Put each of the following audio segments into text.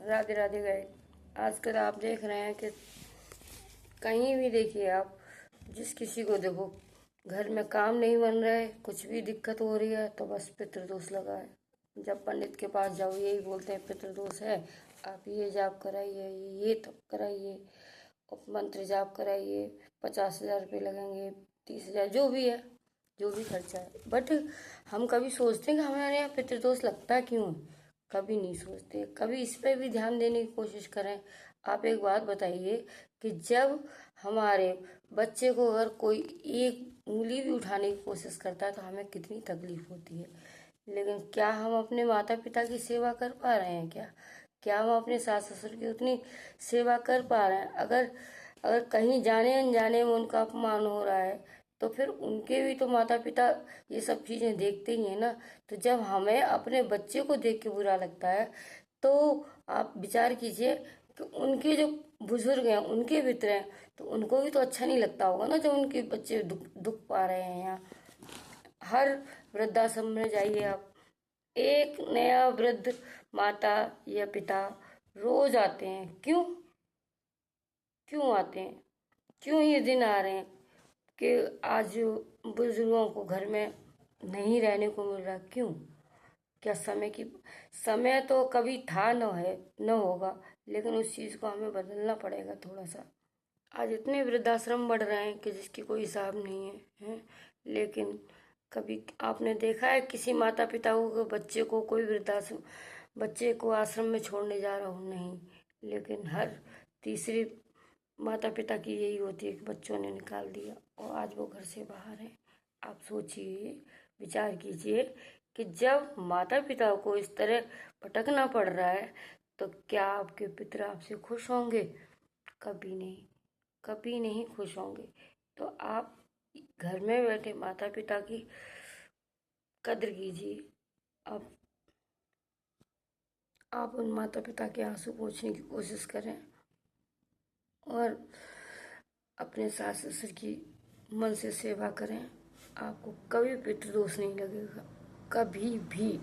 राधे राधे गए। आजकल आप देख रहे हैं कि कहीं भी देखिए आप, जिस किसी को देखो, घर में काम नहीं बन रहा है, कुछ भी दिक्कत हो रही है तो बस पितृदोष लगा है। जब पंडित के पास जाओ यही बोलते हैं पितृदोष है, आप ये जाप कराइए, ये तप कराइए, मंत्र जाप कराइए, 50,000 रुपये लगेंगे, 30,000, जो भी है, जो भी खर्चा है। बट हम कभी सोचते हैं कि हमारे यहाँ पितृदोष लगता क्यों है? कभी नहीं सोचते। कभी इस पे भी ध्यान देने की कोशिश करें। आप एक बात बताइए कि जब हमारे बच्चे को अगर कोई एक उंगली भी उठाने की कोशिश करता है तो हमें कितनी तकलीफ होती है। लेकिन क्या हम अपने माता पिता की सेवा कर पा रहे हैं? क्या हम अपने सास ससुर की उतनी सेवा कर पा रहे हैं? अगर अगर कहीं जाने अनजाने में उनका अपमान हो रहा है तो फिर उनके भी तो माता पिता ये सब चीजें देखते ही है ना। तो जब हमें अपने बच्चे को देख के बुरा लगता है तो आप विचार कीजिए कि उनके जो बुजुर्ग हैं, उनके मित्र हैं, तो उनको भी तो अच्छा नहीं लगता होगा ना जब उनके बच्चे दुख दुख पा रहे हैं। यहाँ हर वृद्धाश्रम में जाइए आप, एक नया वृद्ध माता या पिता रोज आते हैं। क्यों क्यों आते हैं? क्यों ये दिन आ रहे हैं कि आज बुजुर्गों को घर में नहीं रहने को मिल रहा? क्यों? क्या समय तो कभी था न है न होगा, लेकिन उस चीज को हमें बदलना पड़ेगा थोड़ा सा। आज इतने वृद्धाश्रम बढ़ रहे हैं कि जिसकी कोई हिसाब नहीं है? लेकिन कभी आपने देखा है किसी माता पिता को कि बच्चे को कोई वृद्धाश्रम, बच्चे को आश्रम में छोड़ने जा रहा हूँ? नहीं। लेकिन हर तीसरी माता पिता की यही होती है कि बच्चों ने निकाल दिया और आज वो घर से बाहर है। आप सोचिए, विचार कीजिए कि जब माता पिता को इस तरह भटकना पड़ रहा है तो क्या आपके पिता आपसे खुश होंगे? कभी नहीं, कभी नहीं खुश होंगे। तो आप घर में बैठे माता पिता की कद्र कीजिए। आप आप उन माता पिता के आंसू पोंछने की कोशिश करें और अपने सास ससुर की मन से सेवा करें। आपको कभी पितृदोष नहीं लगेगा, कभी भी।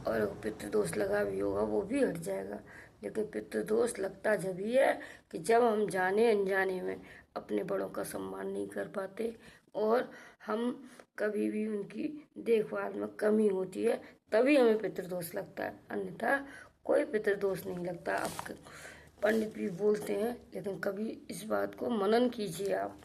और पितृदोष लगा भी होगा वो भी हट जाएगा। लेकिन पितृदोष लगता जब ही है कि जब हम जाने अनजाने में अपने बड़ों का सम्मान नहीं कर पाते और हम कभी भी उनकी देखभाल में कमी होती है, तभी हमें पितृदोष लगता है। अन्यथा कोई पितृदोष नहीं लगता। आप पंडित भी बोलते हैं, लेकिन कभी इस बात को मनन कीजिए आप।